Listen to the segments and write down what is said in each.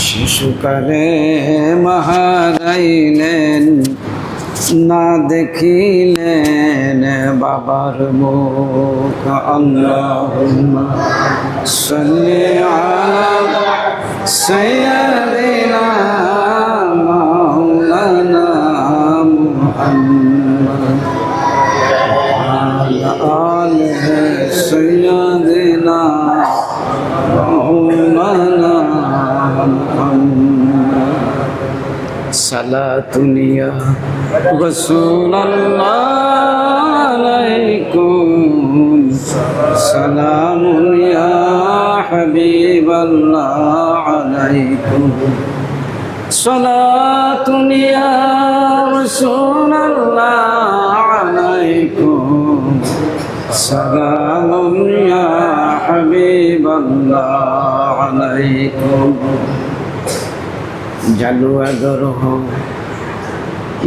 শিশুকালে মাহারাইলেন, না দেখিলেন বাবার মুখ। আল্লাহুম্মা সাল্লি আলা সাইয়্যিদিনা মাওলানা মুহাম্মদ ওয়া আলা সাইয়্যিদিনা মাওলানা সালাতুন ইয়া রাসূলুল্লাহ আলাইকুম, সালামুন ইয়া হাবিবাল্লাহ আলাইকুম, সালাতুন ইয়া রাসূলুল্লাহ আলাইকুম, সালামুন ইয়া হাবিবাল্লাহ আলাইকুম। জালু আদর হো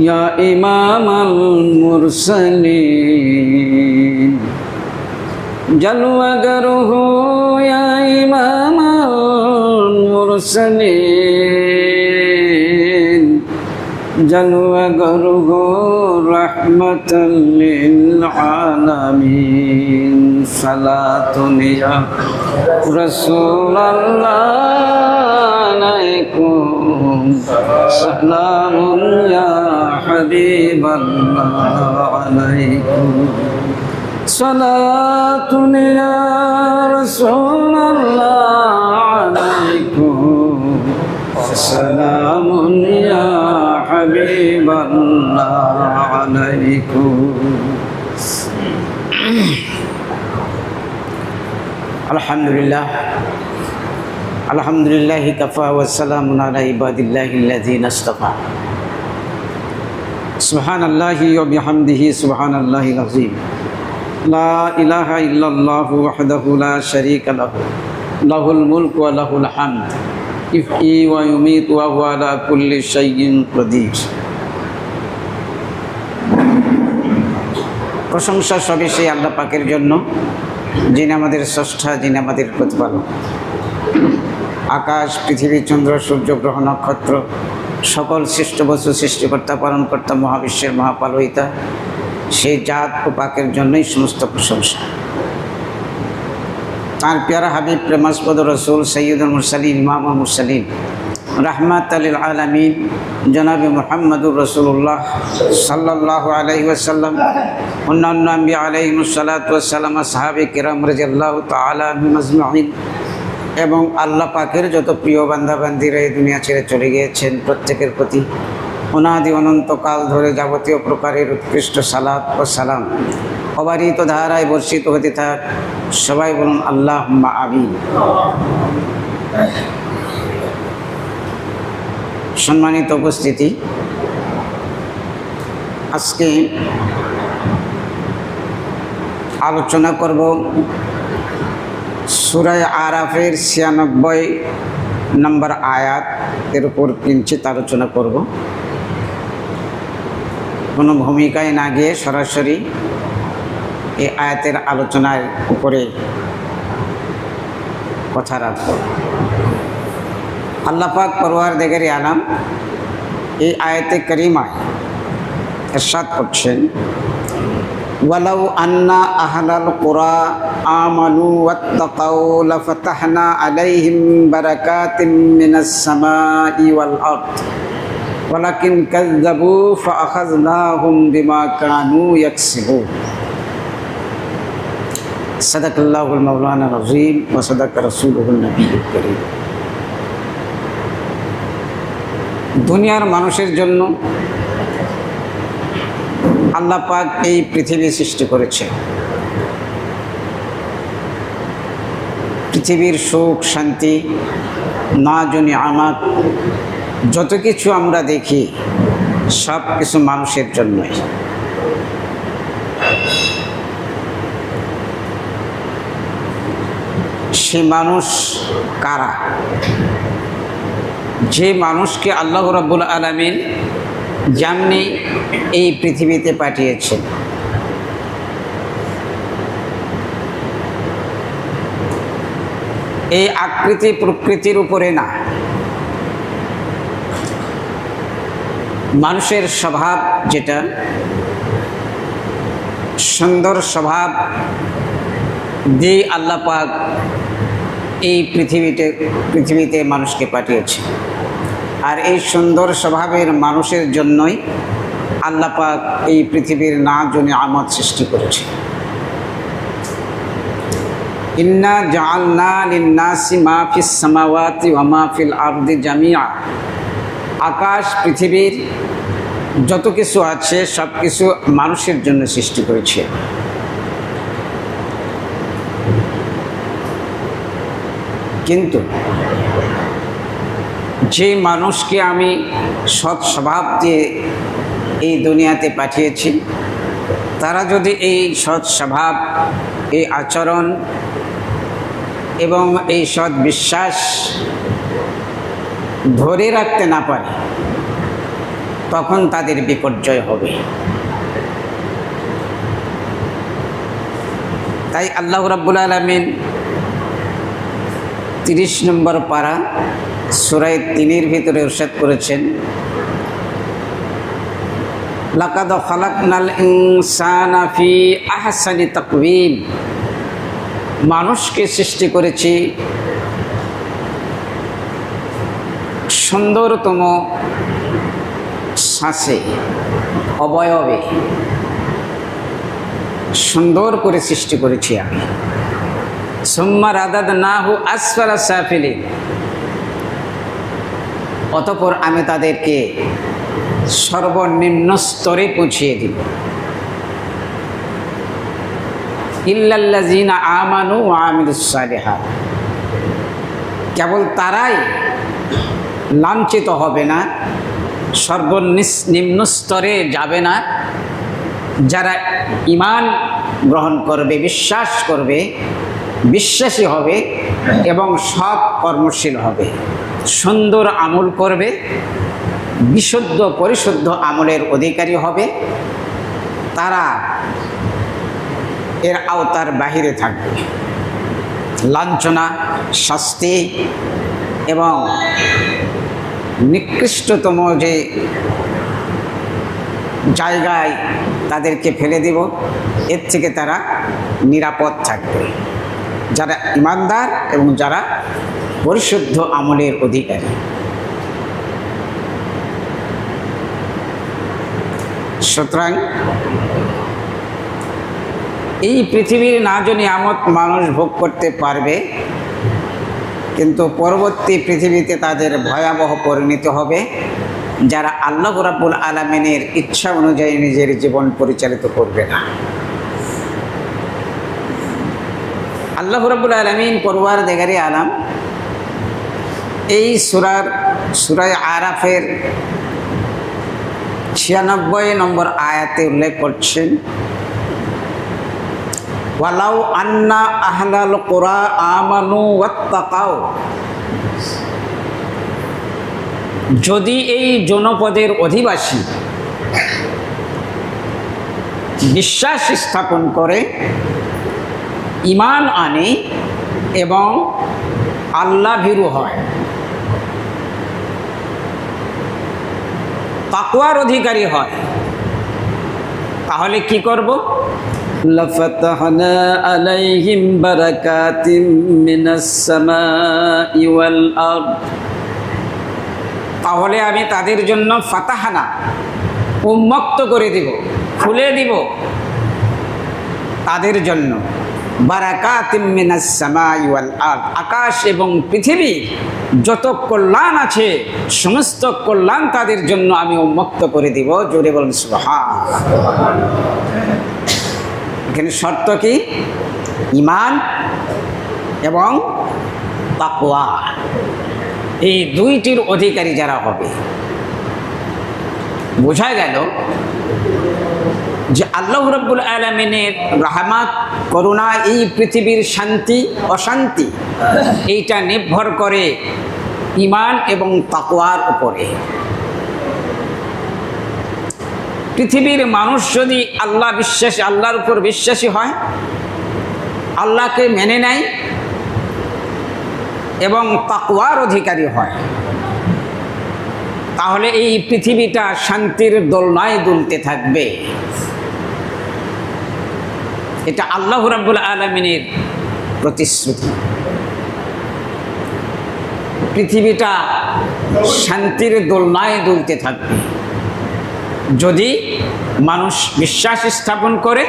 ইয়া ইমামাল মুরসালিন, জালু আদর হো ইয়া ইমামাল মুরসালিন, জালু আদর হো রাহমাতাল লিল আলামিন। সালাতুন ইয়া রাসূলুল্লাহ আলাইকুম, সালামুন ইয়া হাবিবাল্লাহ আলাইকুম, সালাতুন ইয়া রাসূলুল্লাহ আলাইকুম, সালামুন ইয়া হাবিবাল্লাহ আলাইকুম। আলহামদুলিল্লাহ, আলহামদুলিল্লাহি কাফা ওয়া সালামুন আলা ইবাদিল্লাহিল্লাযীনা ইসতাফা। সুবহানাল্লাহি ওয়া বিহামদিহি সুবহানাল্লাহিল আযীম। লা ইলাহা ইল্লাল্লাহু ওয়াহদাহু লা শারীকা লাহু, লাহুল মুলকু ওয়া লাহুল হামদ, ইহয়ী ওয়া ইউমীতু ওয়া হুয়া আলা কুল্লি শাইইন কাদির। প্রশংসা সবই সেই আল্লাহ পাকের জন্য, যিনি আমাদের স্রষ্টা, যিনি আমাদের প্রতিপালক। আকাশ, পৃথিবী, চন্দ্র, সূর্য, গ্রহ, নক্ষত্র, সকল সৃষ্ট বস্তু সৃষ্টিকর্তা, পালনকর্তা, মহাবিশ্বের মহাপালয়িতা, সেই জাত ও পাকের জন্যই সমস্ত প্রশংসা। তাঁর পেয়ারা হাবিব প্রেমাস্পদ রসুল সৈয়দুল মুরসালিন, ইমামুল মুরসালিন, রাহমাতাল লিল আলামিন জনাবে মুহাম্মদুর রাসূলুল্লাহ সাল্লাল্লাহু আলাইহি ওয়াসাল্লাম, অন্যান্য আম্বিয়া আলাইহিমুস সালাতু ওয়াস সালাম, সাহাবে কিরাম রাদিয়াল্লাহু তাআলা আনহুম আজমাইন, এবং আল্লাহ পাকের যত প্রিয় বান্দাবান্দিরা এই দুনিয়া ছেড়ে চলে গিয়েছেন, প্রত্যেকের প্রতি অনাদি অনন্তকাল ধরে যাবতীয় প্রকারের উৎকৃষ্ট সালাত ও সালাম অবারিত ধারায় বর্ষিত হতে থাক। সবাই বলুন আল্লাহুম্মা আমিন। সম্মানিত উপস্থিতি, আজকে আলোচনা করব সূরা আরাফের ৯৬ নম্বর আয়াতের উপর কিঞ্চিত আলোচনা করব। কোনো ভূমিকায় না গিয়ে সরাসরি এই আয়াতের আলোচনার উপরে কথা রাখব। আল্লাহ পাক পরওয়ারদিগারে আলাম এই আয়াতে কারিমায় ইরশাদ করছেন, ওয়ালাউ আন্না আহলাল কুরা আমানু ওয়াত্তাকাউ লাফাতাহনা আলাইহিম বারাকাতিম মিনাস সামাই ওয়াল আরদ ওয়ালাকিন কাযযাবু ফাআখাযনাহুম বিমা কানু ইয়াকসিবুন। সাদাকাল্লাহুল মাওলানাল আযীম ওয়া সাদাকা রাসূলুহুন নবিয়্যুল কারীম। দুনিয়ার মানুষের জন্য আল্লাহ পাক এই পৃথিবী সৃষ্টি করেছে। পৃথিবীর সুখ শান্তি নাজ ও নিয়ামত যত কিছু আমরা দেখি সব কিছু মানুষের জন্যই। সে মানুষ কারা? যে মানুষকে আল্লাহ রাব্বুল আলামিন যেমনি এই পৃথিবীতে পাঠিয়েছেন। এই আকৃতি প্রকৃতির উপরে না, মানুষের স্বভাব যেটা সুন্দর স্বভাব দিয়ে আল্লাহ পাক এই পৃথিবীতে মানুষকে পাঠিয়েছে। আর এই সুন্দর স্বভাবের মানুষের জন্যই আল্লাহ পাক এই পৃথিবীর নাজ ও নিয়ামত সৃষ্টি করেছে। ইন্না জাআলনা লিন-নাসি মা ফিস সামাওয়াতি ওয়া মা ফিল আরদি জামিআ। আকাশ পৃথিবীর যত কিছু আছে সব কিছু মানুষের জন্য সৃষ্টি করেছে। কিন্তু যে মানুষকে আমি সৎ স্বভাব দিয়ে এই দুনিয়াতে পাঠিয়েছি, তারা যদি এই সৎ স্বভাব, এই আচরণ এবং এই সৎ বিশ্বাস ধরে রাখতে না পারে, তখন তাদের বিপর্যয় হবে। তাই আল্লাহ রাব্বুল আলামিন 30 নম্বর পারা সূরা 3-এর ভিতরে ইরশাদ করেছেন, লাকাদ খালাকনাল ইনসানা ফি আহসানি তাকওয়িম। মানুষকে সৃষ্টি করেছি সুন্দরতম শ্বাসে, অবয়বে সুন্দর করে সৃষ্টি করেছি আমি। সুম্মা রাদাদনাহু আসফালা সাফিলিন। অতঃপর আমি তাদেরকে সর্বনিম্ন স্তরে পৌঁছিয়ে দিব। ইল্লাল্লাযিনা আমানু ওয়া আমিলুস সালিহাত। কেবল তারাই লাঞ্ছিত হবে না, সর্বনিম্ন স্তরে যাবে না, যারা ঈমান গ্রহণ করবে, বিশ্বাস করবে, বিশ্বাসী হবে এবং সৎ কর্মশীল হবে, সুন্দর আমল করবে, বিশুদ্ধ পরিশুদ্ধ আমলের অধিকারী হবে, তারা এর আওতার বাহিরে থাকবে। লাঞ্ছনা, শাস্তি এবং নিকৃষ্টতম যে জায়গায় তাদেরকে ফেলে দেব, এর থেকে তারা নিরাপদ থাকবে, যারা ঈমানদার এবং যারা পরিশুদ্ধ আমলের অধিকারী। সুতরাং এই পৃথিবীর নাজ নিয়ামত মানুষ ভোগ করতে পারবে, কিন্তু পরবর্তী পৃথিবীতে তাদের ভয়াবহ পরিণতি হবে যারা আল্লাহ রাব্বুল আলামিনের ইচ্ছা অনুযায়ী নিজের জীবন পরিচালিত করবে না। আল্লাহ রাব্বুল আলামিন পরওয়ারদিগারে আলাম এই সূরা আরাফের 96 নম্বর আয়াতে উল্লেখ করছেন, ওয়ালাউ আন্না আহলাল কুরা আমানু ওয়াত্তাকাও। যদি এই জনপদের অধিবাসী বিশ্বাস স্থাপন করে, ঈমান আনে এবং আল্লাহ ভীরু হয়, তাকওয়ার অধিকারী হয়, তাহলে কি করব? লাফাতাহনা আলাইহিম বারাকাতিম মিনাস সামাই ওয়াল আরদ। তাহলে আমি তাদের জন্য ফাতাহানা, উন্মুক্ত করে দিব, খুলে দিব তাদের জন্য বারাকাতিম মিনাস সামাই ওয়াল আরদ। আকাশ এবং পৃথিবী যত কল্যাণ আছে সমস্ত কল্যাণ তাদের জন্য আমি উন্মুক্ত করে দিব। জোরে বলুন সুবহানাল্লাহ। এখানে শর্ত কি? ঈমান এবং তাকওয়া, এই দুইটির অধিকারী যারা হবে। বোঝা গেল যে আল্লাহ রাব্বুল আলামিনের রহমত, করুণা, এই পৃথিবীর শান্তি অশান্তি এইটা নির্ভর করে ঈমান এবং তাকওয়ার উপরে। পৃথিবীর মানুষ যদি আল্লাহর উপর বিশ্বাসী হয়, আল্লাহকে মেনে নেয় এবং তাকওয়ার অধিকারী হয়, তাহলে এই পৃথিবীটা শান্তির দোলনায় দুলতে থাকবে। এটা আল্লাহ রাব্বুল আলামিনের প্রতিশ্রুতি। পৃথিবীটা শান্তির দোলনায় দুলতে থাকবে যদি মানুষ বিশ্বাস স্থাপন করে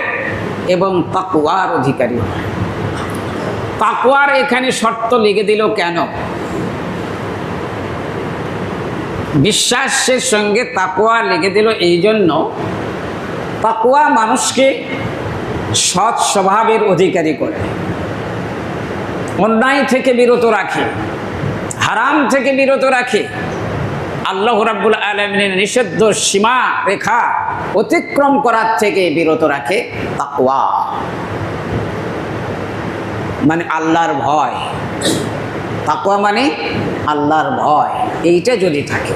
এবং তাকওয়ার অধিকারী হয়। তাকওয়ার এখানে শর্ত লিখে দিল কেন? বিশ্বাসের সঙ্গে তাকওয়া লিখে দিল এই জন্য, তাকওয়া মানুষকে সৎ স্বভাবের অধিকারী করে, অন্যায় থেকে বিরত রাখে, হারাম থেকে বিরত রাখে, আল্লাহ রাব্বুল আলামিনের নিষিদ্ধ সীমা রেখা অতিক্রম করার থেকে বিরত রাখে। তাকওয়া মানে আল্লাহর ভয়। তাকওয়া মানে আল্লাহর ভয়। এইটা যদি থাকে,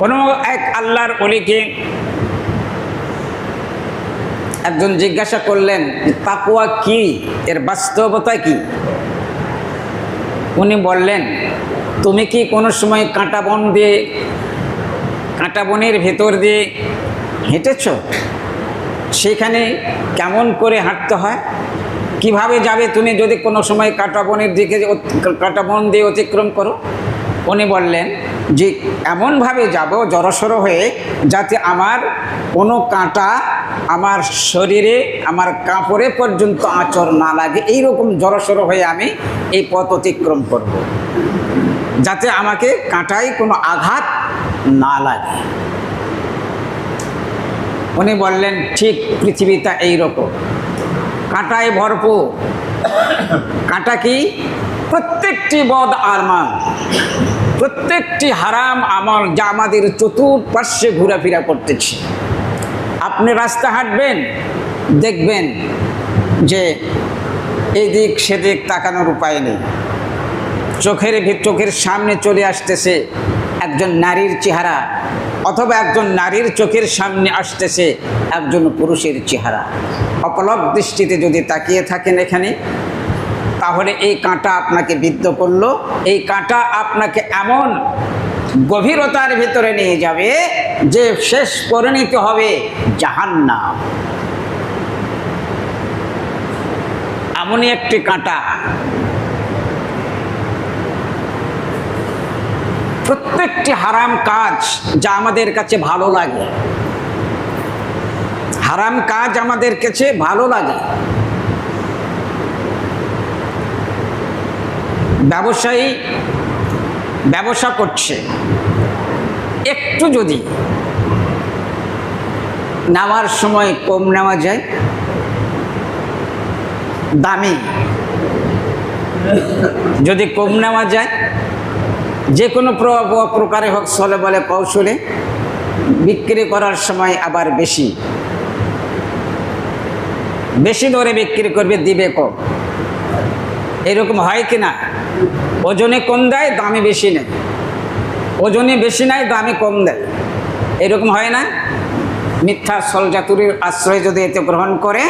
কোনো এক আল্লাহর ওলিকে একজন জিজ্ঞাসা করলেন, তাকওয়া কি, এর বাস্তবতা কি? উনি বললেন, তুমি কি কোনো সময় কাঁটা বনের ভেতর দিয়ে হেঁটেছ? সেখানে কেমন করে হাঁটতে হয়, কিভাবে যাবে তুমি যদি কোনো সময় কাঁটা বন দিয়ে অতিক্রম করো? উনি বললেন যে এমনভাবে যাব জড়সড় হয়ে, যাতে আমার কোনো কাঁটা আমার শরীরে, আমার কাপড়ে পর্যন্ত আঁচড় না লাগে। এইরকম জড়সড় হয়ে আমি এই পথ অতিক্রম করব, যাতে আমাকে কাঁটায় কোনো আঘাত না লাগে। উনি বললেন, ঠিক পৃথিবীটা এইরকম, কাঁটায় ভরপুর। কাঁটা কি? প্রত্যেকটি বদ আমল, প্রত্যেকটি হারাম আমল যা আমাদের চতুর্পার্শ্বে ঘোরাফেরা করতেছে। আপনি রাস্তা হাঁটবেন, দেখবেন যে এদিক সেদিক তাকানোর উপায় নেই। চোখের সামনে চলে আসতেছে একজন নারীর চেহারা, অথবা একজন নারীর চোখের সামনে আসতেছে একজন পুরুষের চেহারা। অপলক দৃষ্টিতে যদি তাকিয়ে থাকেন এখানে, তাহলে এই কাঁটা আপনাকে বিদ্ধ করলো। এই কাঁটা আপনাকে এমন গভীরতার ভিতরে নিয়ে যাবে যে শেষ পরিণত হবে জাহান্নাম। এমনই একটি কাঁটা। প্রত্যেকটি হারাম কাজ যা আমাদের কাছে ভালো লাগে, হারাম কাজ আমাদের কাছে ভালো লাগে। ব্যবসায়ী ব্যবসা করছে, একটু যদি নেওয়ার সময় কম নেওয়া যায়, দামি যদি কম নেওয়া যায়, যে কোনো প্রকারে হোক, চলে বলে কৌশলে বিক্রি করার সময় আবার বেশি দরে বিক্রি করবে, দিবে কম। এরকম হয় কি না? ওজনে কম দেয়, দামে বেশি নেয়, ওজনে বেশি নেয়, দামে কম দেয়। এরকম হয় না? মিথ্যা ছলচাতুরির আশ্রয় যদি এতে গ্রহণ করে,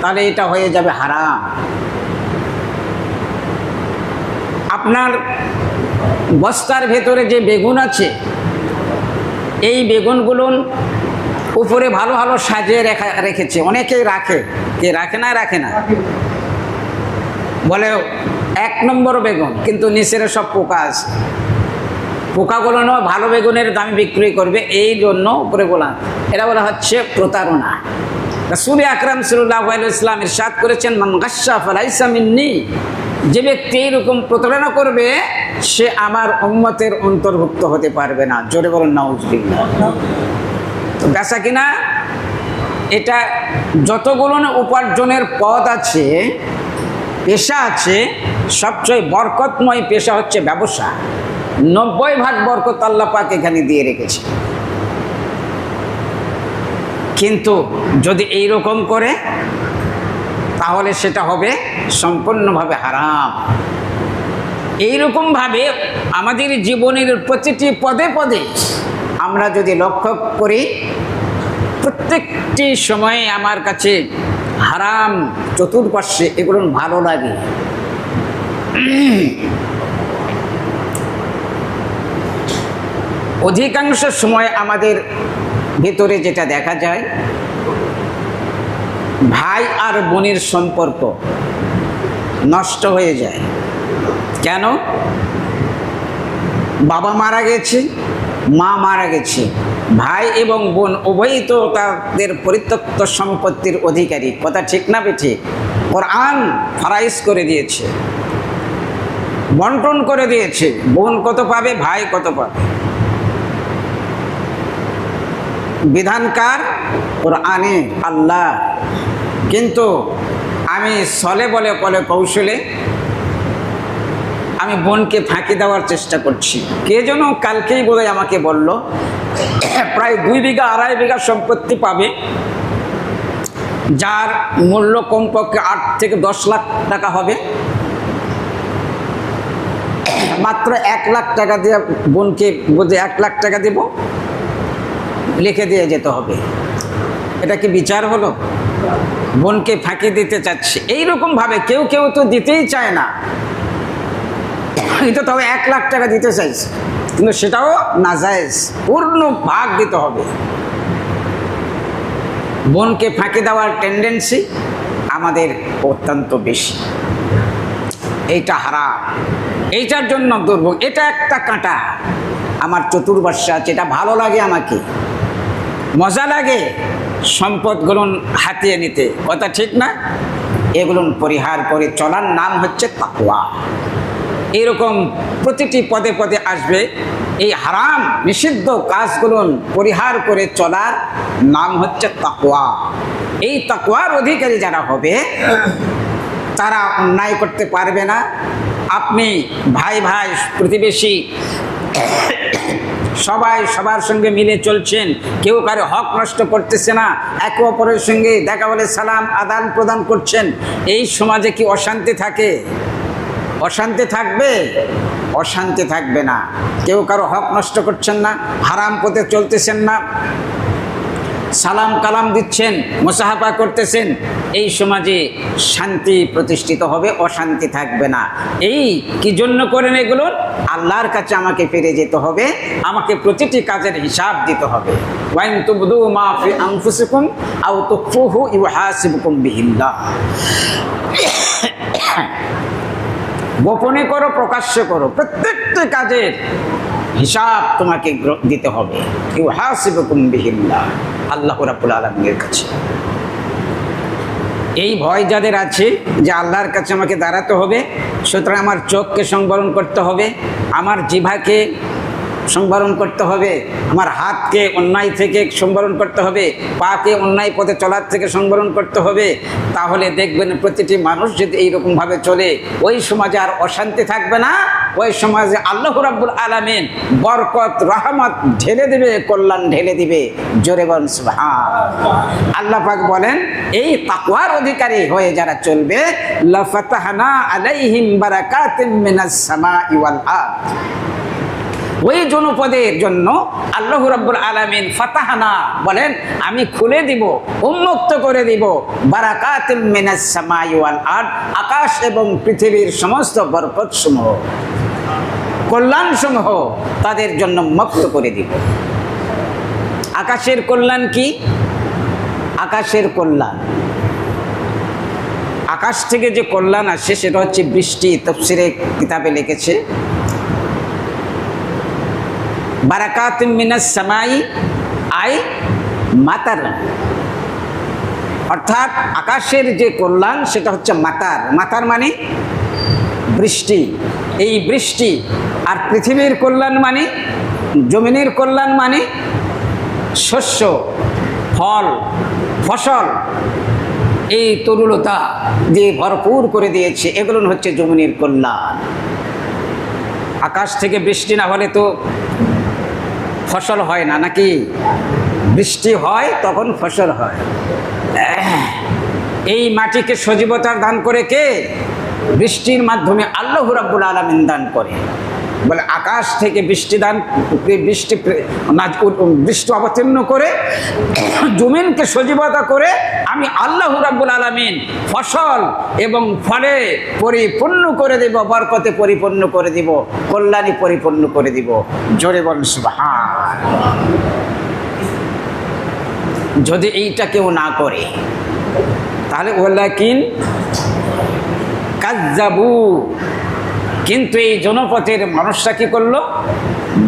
তাহলে এটা হয়ে যাবে হারাম। আপনার বস্তার ভেতরে যে বেগুন আছে, এই বেগুনগুলো উপরে ভালো ভালো সাজিয়ে রেখেছে, অনেকেই রাখে। কে রাখে না? রাখে না, বলে 1 নম্বর বেগুন, কিন্তু নিচের সব পোকা আছে। পোকাগুলো ভালো বেগুনের দামে বিক্রি করবে, এই জন্য উপরে বলা। এরা বলা হচ্ছে প্রতারণা। রাসূল আকরাম সাল্লাল্লাহু আলাইহি ওয়াসাল্লাম ইরশাদ করেছেন, মান গাশশা ফালাইসা মিন্নি। যে ব্যক্তি এইরকম প্রতারণা করবে, সে আমার উম্মতের অন্তর্ভুক্ত হতে পারবে না। জোরে বলুন নাউজুবিল্লাহ। তো বেচা কিনা, এটা যতগুলো উপার্জনের পথ আছে, পেশা আছে, সবচেয়ে বরকতময় পেশা হচ্ছে ব্যবসা। 90% বরকত আল্লাহ পাক এখানে দিয়ে রেখেছে। কিন্তু যদি এই রকম করে, তাহলে সেটা হবে সম্পূর্ণভাবে হারাম। এইরকমভাবে আমাদের জীবনের প্রতিটি পদে পদে আমরা যদি লক্ষ্য করি, প্রত্যেকটি সময়ে আমার কাছে হারাম চতুর্পার্শ্বে এগুলো ভালো লাগে। অধিকাংশ সময় আমাদের ভিতরে যেটা দেখা যায়, ভাই আর বোনের সম্পর্ক নষ্ট হয়ে যায়। কেন? বাবা মারা গেছে, মা মারা গেছে, ভাই এবং বোন উভয়ই তো তাদের পরিত্যক্ত সম্পত্তির অধিকারী। কথা ঠিক না বেঠিক? কোরআন ফরজ করে দিয়েছে, বন্টন করে দিয়েছে, বোন কত পাবে, ভাই কত পাবে। বিধানকার কোরআনে আল্লাহ, কিন্তু আমি ছলে বলে কলে কৌশলে আমি বোনকে ফাঁকি দেওয়ার চেষ্টা করছি। কে যেন কালকেই বোধহয় আমাকে বলল, প্রায় 2 বিঘা 2.5 বিঘা সম্পত্তি পাবে, যার মূল্য কমপক্ষে 8 থেকে 10 লাখ টাকা হবে। মাত্র 1 লাখ টাকা দিয়ে বোনকে বোধ 1 লাখ টাকা দেব, লিখে দিয়ে যেতে হবে। এটা কি বিচার হলো? বোনকে ফাঁকি দিতে চাচ্ছে। এইরকমভাবে কেউ কেউ তো দিতেই চায় না, কিন্তু তবে 1 লাখ টাকা দিতে চাইছে, কিন্তু সেটাও নাজায়েজ, পূর্ণ ভাগ দিতে হবে। বোনকে ফাঁকি দেওয়ার টেন্ডেন্সি আমাদের অত্যন্ত বেশি। এইটা হারাম, এইটার জন্য দুর্ভোগ। এটা একটা কাঁটা আমার চতুর্পার্শ্বে আছে, এটা ভালো লাগে, আমাকে মজা লাগে সম্পদগুলো হাতিয়ে নিতে। কথা ঠিক না? এগুলো পরিহার করে চলার নাম হচ্ছে তাকওয়া। এরকম প্রতিটি পদে পদে আসবে। এই হারাম নিষিদ্ধ কাজগুলো পরিহার করে চলার নাম হচ্ছে তাকওয়া। এই তাকওয়ার অধিকারী যারা হবে তারা অন্যায় করতে পারবে না। আপনি ভাই ভাই, প্রতিবেশী, সবাই সবার সঙ্গে মিলে চলছেন, কেউ কারো হক নষ্ট করতেছে না, একে অপরের সঙ্গে দেখা বলে সালাম আদান প্রদান করছেন। এই সমাজে কি অশান্তি থাকে? অশান্তি থাকবে? অশান্তি থাকবে না। কেউ কারো হক নষ্ট করছেন না, হারাম পথে চলতেছেন না, সালাম কালাম দিচ্ছেন, মুসাহাফা করতেছেন। এই সমাজে শান্তি প্রতিষ্ঠিত হবে, অশান্তি থাকবে না। এই কি জন্য করেন এগুলো? আল্লাহর কাছে আমাকে ফিরে যেতে হবে, আমাকে প্রতিটি কাজের হিসাব দিতে হবে। ওয়াইন তুবদু মা ফি আনফুসিকুম আও তুখফুহু ইউহাসিবুকুম বিহিল্লাহ। গোপনে করো, প্রকাশ্য করো, প্রত্যেকটি কাজের হিসাব তোমাকে দিতে হবে। ইউহাসিবুকুম বিহিল্লাহ, আল্লাহ রাব্বুল আলামিনের কাছে। এই ভয় যাদের আছে যে আল্লাহর কাছে আমাকে দাঁড়াতে হবে, সুতরাং আমার চোখকে সংবরণ করতে হবে, আমার জিহ্বাকে সংবরণ করতে হবে, আমার হাতকে অন্যায় থেকে সংবরণ করতে হবে, পাকে অন্যায় পথে চলার থেকে সংবরণ করতে হবে। তাহলে দেখবেন প্রতিটি মানুষ যদি এইরকমভাবে চলে, ওই সমাজে আর অশান্তি থাকবে না। ওই সমাজে আল্লাহ রাব্বুল আলামিন বরকত রহমত ঢেলে দিবে, কল্যাণ ঢেলে দিবে। জোরে বলেন সুবহানাল্লাহ। আল্লাহ পাক বলেন, এই তাকওয়ার অধিকারী হয়ে যারা চলবে, লাফাতাহনা আলাইহিম বারাকাতিম মিনাস সামাই ওয়াল আরদ। ওই জনপদের জন্য আল্লাহ রাব্বুল আলামিন ফাতাহানা বলেন, আমি খুলে দিব, উন্মুক্ত করে দিব, বারাকাতিম মিনাস সামাই ওয়াল আরদ, আকাশ এবং পৃথিবীর সমস্ত বরকত সমূহ, কল্যাণ সমূহ তাদের জন্য মুক্ত করে দিব। আকাশের কল্যাণ কি? আকাশের কল্যাণ, আকাশ থেকে যে কল্যাণ আসে সেটা হচ্ছে বৃষ্টি। তাফসীরে কিতাবে লিখেছে, বারাকাতুম মিনাস সামাই আই মাতার, অর্থাৎ আকাশের যে কল্যাণ সেটা হচ্ছে মাতার। মাতার মানে বৃষ্টি, এই বৃষ্টি। আর পৃথিবীর কল্যাণ মানে, জমিনের কল্যাণ মানে শস্য, ফল, ফসল, এই তরুলতা দিয়ে ভরপুর করে দিয়েছে। এগুলো হচ্ছে জমিনের কল্যাণ। আকাশ থেকে বৃষ্টি না হলে তো ফসল হয় না, নাকি? বৃষ্টি হয় তখন ফসল হয়। এই মাটিকে সজীবতার দান করে কে? বৃষ্টির মাধ্যমে আল্লাহ রাব্বুল আলামিন দান করে। বলে আকাশ থেকে বৃষ্টি অবতীর্ণ করে জমিনকে সজীবতা করে আমি আল্লাহ রাব্বুল আলামিন ফসল এবং ফলে পরিপূর্ণ করে দেব, বরকতে পরিপূর্ণ করে দিব, কল্যাণী পরিপূর্ণ করে দিব। জোরে বলেন সুবহান। যদি এইটা কেউ না করে তাহলে ওয়ালাকিন কাজ্জাবু, কিন্তু এই জনপথের মানুষরা কি করলো?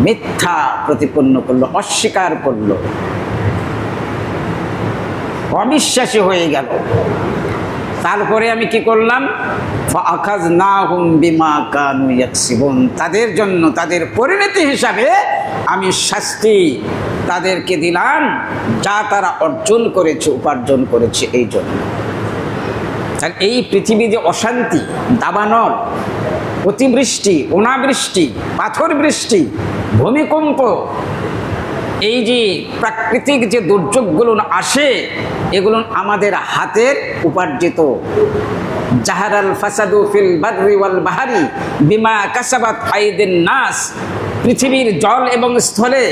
মিথ্যা প্রতিপন্ন করলো, অস্বীকার করলো, অবিশ্বাসী হয়ে গেল। তারপরে আমি কি করলাম? ফাআখাযনাহুম বিমা কানু ইয়াকসিবুন, তাদের জন্য তাদের পরিণতি হিসাবে আমি শাস্তি তাদেরকে দিলাম যা তারা অর্জন করেছে, উপার্জন করেছে। এই জন্য এই পৃথিবী যে অশান্তি, দাবানল, অতিবৃষ্টি, অনাবৃষ্টি, পাথর বৃষ্টি, ভূমিকম্প, এই যে প্রাকৃতিক যে দুর্যোগগুলো আসে এগুলো আমাদের হাতের উপার্জিত। জাহারাল ফাসাদু ফিল বাররি ওয়াল বাহারি বিমা কাসাবাত আইদিন নাস, পৃথিবীর জল এবং স্থলে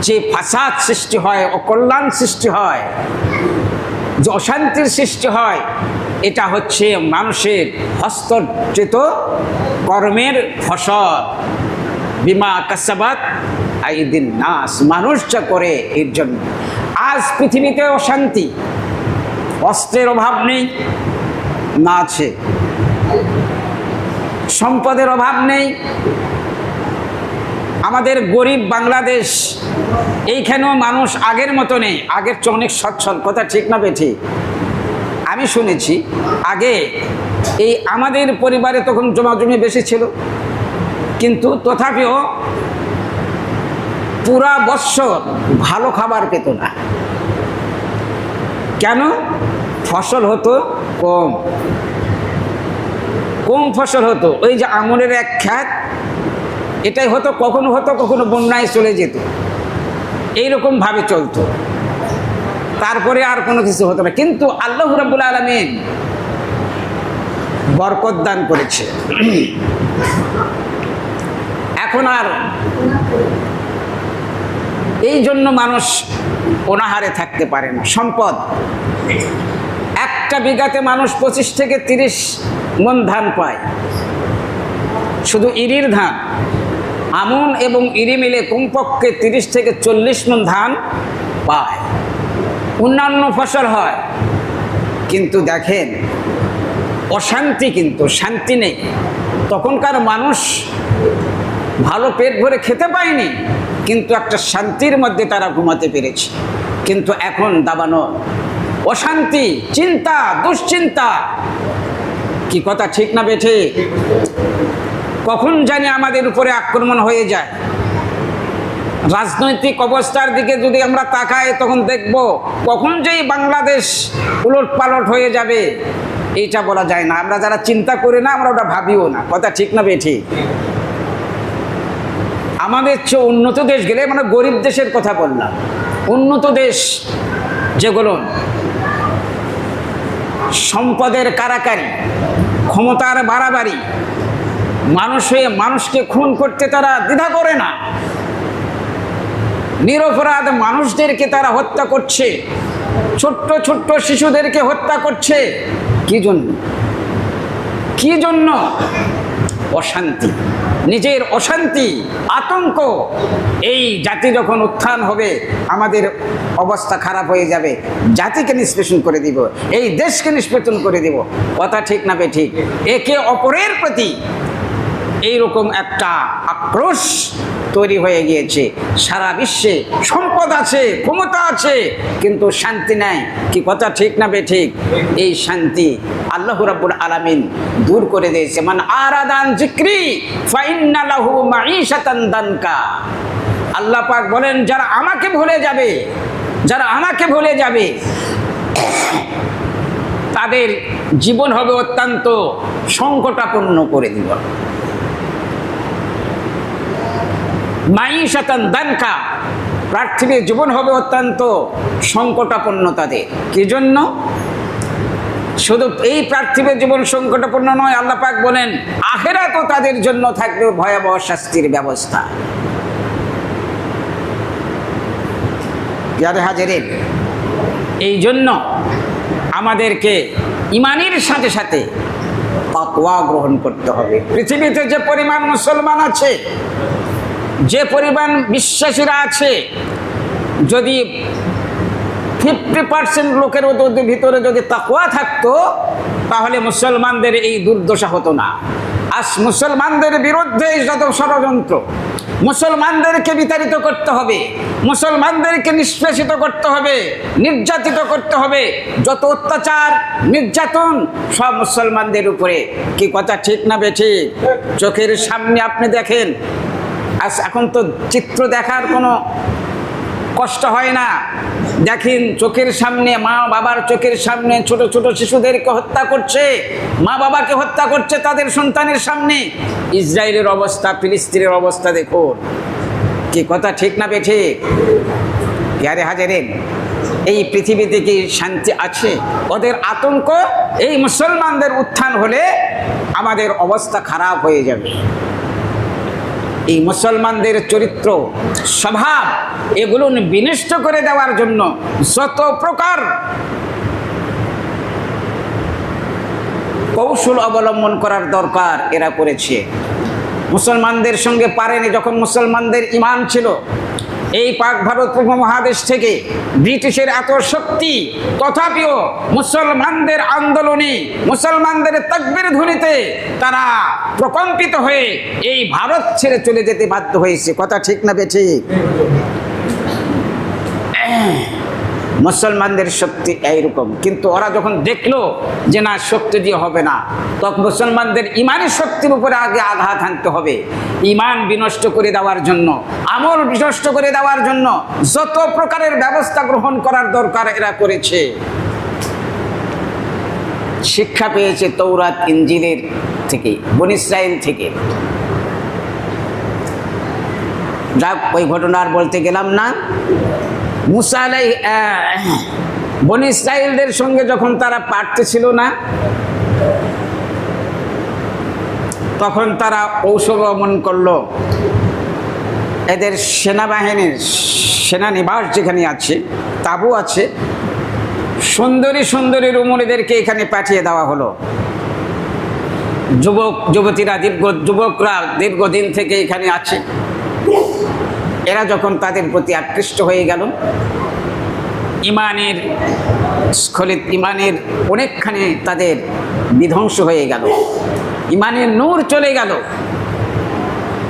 যে ফাসাদ সৃষ্টি হয়, অকল্যাণ সৃষ্টি হয়, যে অশান্তির সৃষ্টি হয়, এটা হচ্ছে মানুষের হস্তচিত কর্মের ফসল। বিমা কাসাবাত আইদিন নাস, মানুষ যা করে এর জন্য। আজ পৃথিবীতে অশান্তি, অস্ত্রের অভাব নেই না আছে, সম্পদের অভাব নেই। আমাদের গরিব বাংলাদেশ, এইখানেও মানুষ আগের মতো নেই, আগের চেয়ে অনেক সচ্ছল। কথা ঠিক না বেঠিক? আমি শুনেছি আগে এই আমাদের পরিবারে তখন জমাজমি বেশি ছিল, কিন্তু তথাপিও পুরা বৎসর ভালো খাবার পেত না। কেন? ফসল হতো কম, কম ফসল হতো। ওই যে আঙুরের এক খ্যাত, এটাই হতো, কখনো হতো, কখনো বন্যায় চলে যেত, এইরকম ভাবে চলতো। তারপরে আর কোনো কিছু হতো না। কিন্তু আল্লাহ রাব্বুল আলামিন বরকত দান করেছে। এখন আর এই জন্য মানুষ অনাহারে থাকতে পারে না। সম্পদ, একটা বিঘাতে মানুষ 25 থেকে 30 মণ ধান পায়, শুধু ইরির ধান। আমন এবং ইরি মিলে কমপক্ষে 30 থেকে 40 মণ ধান পায়। অন্যান্য ফসল হয়, কিন্তু দেখেন অশান্তি, কিন্তু শান্তি নেই। তখনকার মানুষ ভালো পেট ভরে খেতে পায়নি, কিন্তু একটা শান্তির মধ্যে তারা ঘুমাতে পেরেছে। কিন্তু এখন দাবানো অশান্তি, চিন্তা, দুশ্চিন্তা। কি কথা ঠিক না বেঠে? কখন জানি আমাদের উপরে আক্রমণ হয়ে যায়। রাজনৈতিক অবস্থার দিকে যদি আমরা তাকাই তখন দেখব কখন যেই বাংলাদেশ উলট পালট হয়ে যাবে এইটা বলা যায় না। আমরা যারা চিন্তা করি না, আমরা ওটা ভাবিও না। কথা ঠিক না বেঠি? আমাদের চেয়ে উন্নত দেশ গেলে, মানে গরিব দেশের কথা বললাম, উন্নত দেশ যেগুলো সম্পদের কারাকারি, ক্ষমতার বাড়াবাড়ি, মানুষকে খুন করতে তারা দ্বিধা করে না। নিরপরাধ মানুষদেরকে তারা হত্যা করছে, ছোট্ট ছোট্ট শিশুদেরকে হত্যা করছে। কি জন্য? কি জন্য? অশান্তি, নিজের অশান্তি, আতঙ্ক। এই জাতি যখন উত্থান হবে আমাদের অবস্থা খারাপ হয়ে যাবে। জাতিকে নিষ্পেষণ করে দিব, এই দেশকে নিষ্পেষণ করে দিব। কথা ঠিক না বেঠিক? একে অপরের প্রতি এইরকম একটা আক্রোশ তৈরি হয়ে গিয়েছে। সারা বিশ্বে সম্পদ আছে, ক্ষমতা আছে, কিন্তু শান্তি নাই। কি কথা ঠিক না বেঠিক? এই শান্তি আল্লাহ রাব্বুল আলামিন দূর করে দিয়েছে। মান আরাদান যিকরি ফাইন্না লাহু মাঈশাতান দানকা। আল্লাহ পাক বলেন, যারা আমাকে ভুলে যাবে, যারা আমাকে ভুলে যাবে তাদের জীবন হবে অত্যন্ত সংকটাপন্ন করে দিব। মাঈশাতান দানকা, পার্থিবীর জীবন হবে অত্যন্ত সংকটাপন্ন তাদের। কি জন্য? শুধু এই পার্থিব জীবন সংকটপূর্ণ নয়, আল্লাহ পাক বলেন আখিরাতেও তাদের জন্য থাকবে ভয়াবহ শাস্তির ব্যবস্থা। প্রিয় হাজিরিন, এই জন্য আমাদেরকে ঈমানের সাথে সাথে তাকওয়া গ্রহণ করতে হবে। পৃথিবীতে যে পরিমাণ মুসলমান আছে, যে পরিমাণ বিশ্বাসীরা আছে, যদি 50% লোকের ভিতরে যদি তাকওয়া থাকতো, তাহলে মুসলমানদের এই দুর্দশা হতো না। আজ মুসলমানদের বিরুদ্ধে যত ষড়যন্ত্র, মুসলমানদেরকে বিতাড়িত করতে হবে, মুসলমানদেরকে নিষ্পেষিত করতে হবে, নির্যাতিত করতে হবে, যত অত্যাচার নির্যাতন সব মুসলমানদের উপরে। কি কথা ঠিক না বেঠিক? চোখের সামনে আপনি দেখেন, আজ এখন তো চিত্র দেখার কোনো কষ্ট হয় না। দেখেন চোখের সামনে, মা বাবার চোখের সামনে ছোট ছোট শিশুদেরকে হত্যা করছে, মা বাবাকে হত্যা করছে তাদের সন্তানের সামনে। ইসরায়েলের অবস্থা, ফিলিস্তিনের অবস্থা দেখুন। কি কথা ঠিক না বেঠিক? প্রিয় হাজিরিন, এই পৃথিবীতে কি শান্তি আছে? ওদের আতঙ্ক, এই মুসলমানদের উত্থান হলে আমাদের অবস্থা খারাপ হয়ে যাবে। এই মুসলমানদের চরিত্র, স্বভাব, এগুলো বিনষ্ট করে দেওয়ার জন্য যত প্রকার কৌশল অবলম্বন করার দরকার এরা করেছে। মুসলমানদের সঙ্গে পারেনি। যখন মুসলমানদের ঈমান ছিল, এই পাক ভারত উপমহাদেশ থেকে ব্রিটিশের এত শক্তি, তথাপিও মুসলমানদের আন্দোলনে, মুসলমানদের তাকবীর ধ্বনিতে তারা প্রকম্পিত হয়ে এই ভারত ছেড়ে চলে যেতে বাধ্য হয়েছে। কথা ঠিক না বেঠিক? মুসলমানদের শক্তি এইরকম। কিন্তু ওরা যখন দেখলো যে না, শক্তি দিয়ে হবে না, তখন মুসলমানদের ইমানের শক্তির উপরে আগে আঘাত হানতে হবে। ইমান বিনষ্ট করে দেওয়ার জন্য, আমল বিনষ্ট করে দেওয়ার জন্য যত প্রকারের ব্যবস্থা গ্রহণ করার দরকার এরা করেছে। শিক্ষা পেয়েছে তৌরাত ইনজিলের থেকে, বনী ইসরাইল থেকে। যাক, ওই ঘটনা আর বলতে গেলাম না। মুসা বনী ইসরাইলদের সঙ্গে যখন তারা পারতেছিল না, তখন তারা কৌশল অবলম্বন করলো। এদের সেনাবাহিনীর সেনানিবাস যেখানে আছে, তাঁবু আছে, সুন্দরী সুন্দরী রমণীদেরকে এখানে পাঠিয়ে দেওয়া হলো। যুবকরা দীর্ঘদিন থেকে এখানে আছে। এরা যখন তাদের প্রতি আকৃষ্ট হয়ে গেল, ইমানের স্খলিত, ইমানের অনেকখানি তাদের বিধ্বংস হয়ে গেল, ইমানের নূর চলে গেল,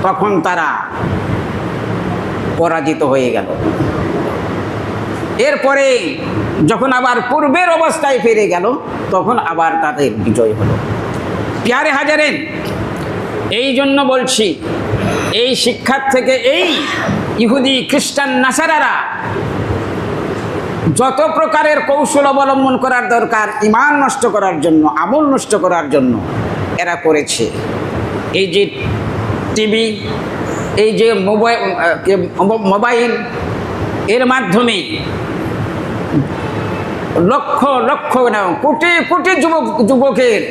তখন তারা পরাজিত হয়ে গেল। এরপরে যখন আবার পূর্বের অবস্থায় ফিরে গেল, তখন আবার তাদের বিজয় হলো। প্রিয় হাজিরিন, এই জন্য বলছি, এই শিক্ষার থেকে এই ইহুদি, খ্রিস্টান, নাসারারা যত প্রকারের কৌশল অবলম্বন করার দরকার ঈমান নষ্ট করার জন্য, আমল নষ্ট করার জন্য এরা করেছে। এই যে টিভি, এই যে মোবাইল, এর মাধ্যমে লক্ষ লক্ষ না, কোটি কোটি যুবকের,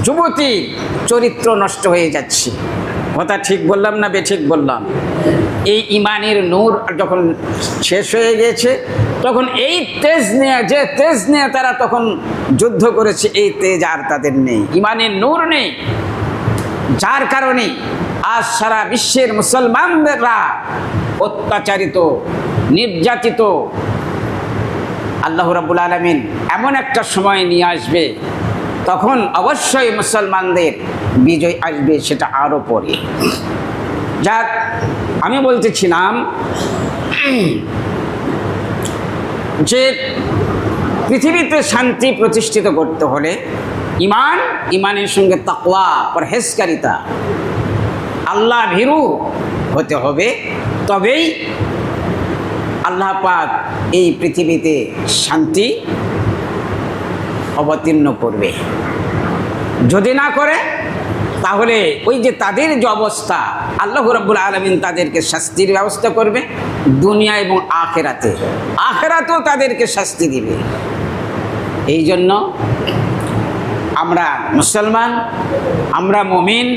যুবতী চরিত্র নষ্ট হয়ে যাচ্ছে। কথা ঠিক বললাম না বেঠিক বললাম? এই ইমানের নূর যখন শেষ হয়ে গেছে, তখন এই তেজ নিয়ে, যে তেজ নিয়ে তারা তখন যুদ্ধ করেছে, এই তেজ আর তাদের নেই, ইমানের নূর নেই। যার কারণে আজ সারা বিশ্বের মুসলমানরা অত্যাচারিত, নির্যাতিত। আল্লাহ রাব্বুল আলামিন এমন একটা সময় নিয়ে আসবে, তখন অবশ্যই মুসলমানদের বিজয় আসবে, সেটা আরও পরে। যাক, আমি বলতেছিলাম যে পৃথিবীতে শান্তি প্রতিষ্ঠিত করতে হলে ঈমান, ঈমানের সঙ্গে তাকওয়া, পরহেজগারিতা, আল্লাহ ভীরু হতে হবে। তবেই আল্লাহ পাক এই পৃথিবীতে শান্তি অবতীর্ণ করবে। যদি না করে, তাহলে ওই যে তাদের যে অবস্থা, আল্লাহ রাব্বুল আলামিন তাদেরকে শাস্তির ব্যবস্থা করবে দুনিয়া এবং আখিরাতে। আখিরাতেও তাদেরকে শাস্তি দিবে। এই জন্য আমরা মুসলমান, আমরা মুমিন,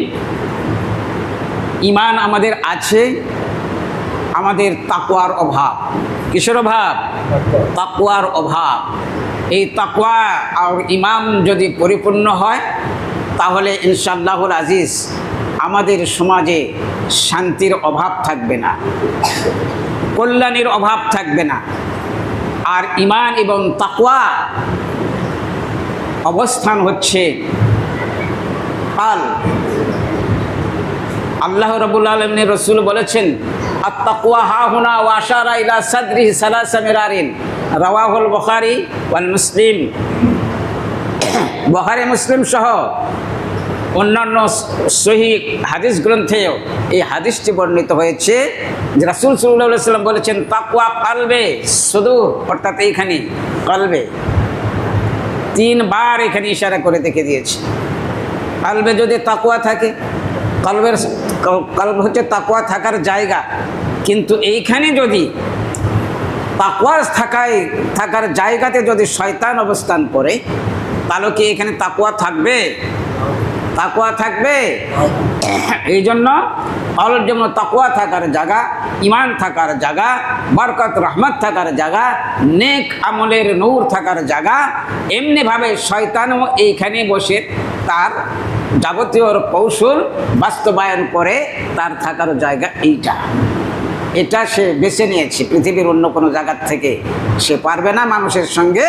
ঈমান আমাদের আছে, আমাদের তাকওয়ার অভাব। কিসের অভাব? তাকওয়ার অভাব। এই তাকওয়া আর ঈমান যদি পরিপূর্ণ হয় তাহলে ইনশাআল্লাহুল আজিজ আমাদের সমাজে শান্তির অভাব থাকবে না, কল্যাণের অভাব থাকবে না। আর ঈমান এবং তাকওয়া অবস্থান হচ্ছে কাল। আল্লাহ রাব্বুল আলামিনের রাসূল বলেছেন, আত-তাকওয়া হাহুনা ওয়া আশারা ইলা সাদরিহি সালাসা মিরারিন, রাওয়াহুল বুখারী ওয়াল মুসলিম। বুখারী মুসলিম সহ অন্যান্য সহিহ হাদিস গ্রন্থেও এই হাদিসটি বর্ণিত হয়েছে যে রাসূল সাল্লাল্লাহু আলাইহি ওয়াসাল্লাম বলেছেন, তাকওয়া কালবে সুদূর, অর্থাৎ এইখানে কালবে। 3 বার এখানে ইশারা করে দেখে দিয়েছে। কালবে যদি তাকওয়া থাকে, কলব হচ্ছে তাকওয়া থাকার জায়গা, কিন্তু এইখানে যদি তাকওয়া থাকার জায়গাতে যদি শয়তান অবস্থান করে তাহলে কি এখানে তাকওয়া থাকবে? তাকওয়া থাকবে? এই জন্য কলব যেমন তাকওয়া থাকার জায়গা, ঈমান থাকার জায়গা, বরকত রহমত থাকার জায়গা, নেক আমলের নূর থাকার জায়গা, এমনিভাবে শয়তানও এইখানে বসে তার যাবতীয় কৌশল বাস্তবায়ন করে তার থাকার জায়গা এইটা। এটা সে বেছে নিয়েছে, পৃথিবীর অন্য কোনো জায়গার থেকে সে পারবে না, মানুষের সঙ্গে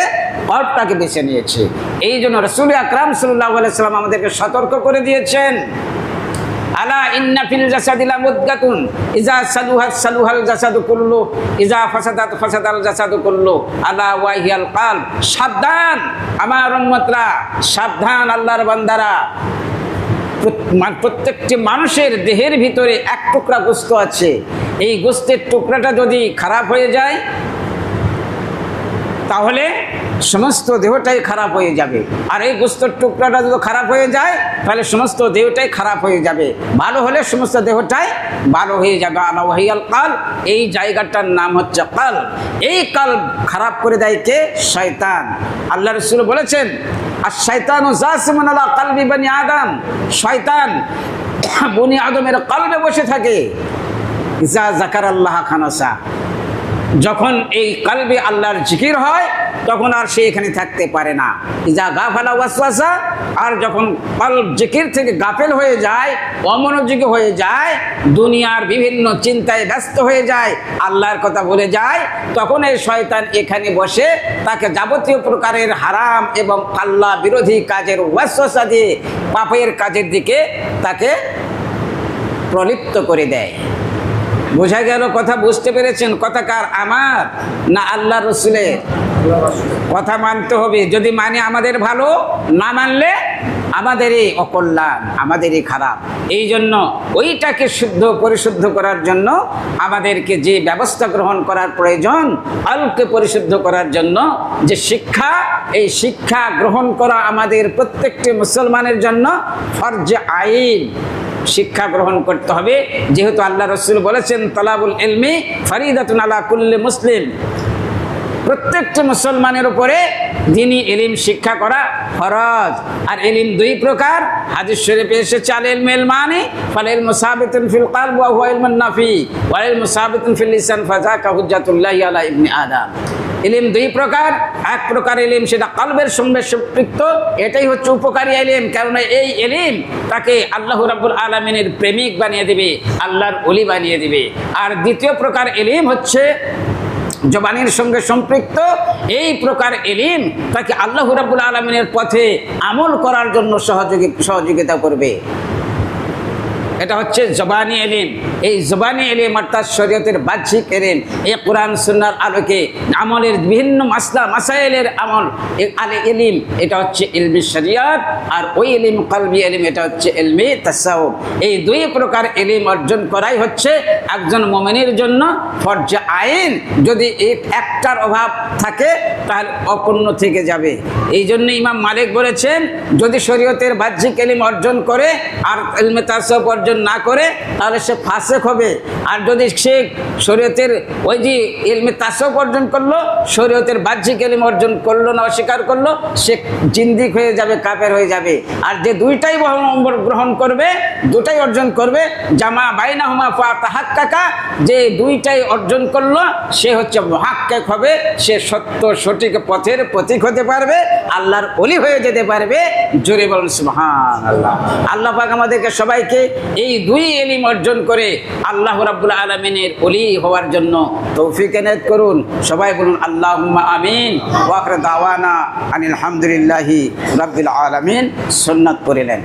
কলবটাকে বেছে নিয়েছে। এই জন্য রাসূল আকরাম সাল্লাল্লাহু আলাইহি ওয়াসাল্লাম আমাদেরকে সতর্ক করে দিয়েছেন, আলা ইন্না ফিল জাসাদি লামুদগাতুন ইজা সালুহাত সালুহাল জাসাদু কুল্লু ইজা ফাসাদাত ফাসাদাল জাসাদু কুল্লু আলা ওয়া হিয়াল কলব। সাবধান আমার উম্মতরা, সাবধান আল্লাহর বান্দারা, প্রত্যেকটি মানুষের দেহের ভিতরে এক টুকরা গোশত আছে। এই গোশতের টুকরাটা যদি খারাপ হয়ে যায় তাহলে সমস্ত দেহটাই খারাপ হয়ে যাবে। আর এই গোশতের টুকরাটা যদি খারাপ হয়ে যায় তাহলে সমস্ত দেহটাই খারাপ হয়ে যাবে। ভালো হলে সমস্ত দেহটাই ভালো হয়ে যাবে। আলা ওয়াহিয়াল কলব, এই জায়গাটার নাম হচ্ছে কলব। এই কলব খারাপ করে দেয় কে? শয়তান। আল্লাহ রাসূল বলেছেন, আর শয়তানু জাসিমুন আলা কলবি বনি আদম, শয়তান বনি আদমের কলবে বসে থাকে। ইজা যাকারাল্লাহ খানাসা, যখন এই কলবে আল্লাহর জিকির হয় তখন আর সে এখানে থাকতে পারে না। ইজা গাফালা ওয়াসওয়াসা, আর যখন কলব জিকির থেকে গাফেল হয়ে যায়, অমনোযোগী হয়ে যায়, দুনিয়ার বিভিন্ন চিন্তায় ব্যস্ত হয়ে যায়, আল্লাহর কথা ভুলে যায়, তখন এই শয়তান এখানে বসে তাকে যাবতীয় প্রকারের হারাম এবং আল্লাহ বিরোধী কাজের ওয়াসওয়াসা দিয়ে পাপের কাজের দিকে তাকে প্রলিপ্ত করে দেয়। বোঝা গেল? কথা বুঝতে পেরেছেন? কথা কার? আমার না আল্লাহ রসুলের? কথা মানতে হবে। যদি মানে আমাদের ভালো, না মানলে আমাদেরই অকল্যাণ, আমাদেরই খারাপ। এই জন্য ওইটাকে শুদ্ধ পরিশুদ্ধ করার জন্য আমাদেরকে যে ব্যবস্থা গ্রহণ করার প্রয়োজন, কলবকে পরিশুদ্ধ করার জন্য যে শিক্ষা, এই শিক্ষা গ্রহণ করা আমাদের প্রত্যেকটি মুসলমানের জন্য ফরজে আইন। শিক্ষা গ্রহণ করতে হবে, যেহেতু আল্লাহ রাসূল বলেছেন, তালাবুল ইলমি ফরিদাতুন আলা কুল্লি মুসলিম, প্রত্যেকটি মুসলমানের উপরে দ্বীনি ইলম শিক্ষা করা ফরজ। আর ইলম 2 প্রকার, হাদিস শরীফে এসেছে, আল ইলমু ইলমানি, ফাল ইলমু সাবিতুন ফিল কলব ওয়া হুয়া ইলমুন নাফি, ওয়াল ইলমু সাবিতুন ফিল লিসান ফাযাকা হুজ্জাতুল্লাহি আলা ইবনি আদম। ইলম 2 প্রকার। এক প্রকার ইলম সেটা কলবের সঙ্গে সম্পৃক্ত, এটাই হচ্ছে উপকারী ইলম, কারণ এই ইলম তাকে আল্লাহ রাব্বুল আলামিনের প্রেমিক বানিয়ে দিবে, আল্লাহর ওলি বানিয়ে দিবে। আর দ্বিতীয় প্রকার ইলম হচ্ছে জবানের সঙ্গে সম্পৃক্ত, এই প্রকার ইলম তাকে আল্লাহ রাব্বুল আলামিনের পথে আমল করার জন্য সহযোগিতা করবে। এটা হচ্ছে জবানি ইলম। এই জবানি ইলম অর্থাৎ শরীয়তের বাহ্যিক ইলম, এই কোরআন সুন্নাহর আলোকে আমলের বিভিন্ন মাসলা মাসাইলের আমল আলে ইলম, এটা হচ্ছে ইলমি শরিয়ত। আর ওই ইলম কলবি ইলম, এটা হচ্ছে ইলমি তাসাউফ। এই 2 প্রকার ইলম অর্জন করাই হচ্ছে একজন মুমিনের জন্য ফরজে আইন। যদি এই একটার অভাব থাকে তাহলে অপূর্ণ থেকে যাবে। এই জন্য ইমাম মালিক বলেছেন, যদি শরীয়তের বাহ্যিক ইলম অর্জন করে আর ইলমে তাসাউফ অর্জন অর্জন না করে তাহলে সে ফাসেক হবে। আর যদি সে শরীয়তের ওই যে ইলমে তাসাউফ অর্জন করলো, শরীয়তের বাহ্যিক ইলম অর্জন করলো না, অস্বীকার করলো, সে জিন্দিক হয়ে যাবে, কাফের হয়ে যাবে। আর যে দুইটাই গ্রহণ করবে, দুটাই অর্জন করবে, জামা বাইনাহুমা ফাতাহাক্কাকা, যে দুইটাই অর্জন করলো সে হচ্ছে মুহাক্কিক হবে, সে সত্য সঠিক পথের প্রতীক হতে পারবে, আল্লাহর ওলি হয়ে যেতে পারবে। জোরে বলুন সুবহানাল্লাহ। আল্লাহ পাক আমাদেরকে সবাইকে এই দুই ইলম অর্জন করে আল্লাহ রাব্বুল আলামিনের ওলি হওয়ার জন্য তৌফিক এনায়েত করুন। সবাই বলুন আল্লাহুম্মা আমিন। ওয়া আখিরু দাওয়ানা আনিল হামদুলিল্লাহি রাব্বিল আলামিন। সুন্নাত পড়লেন।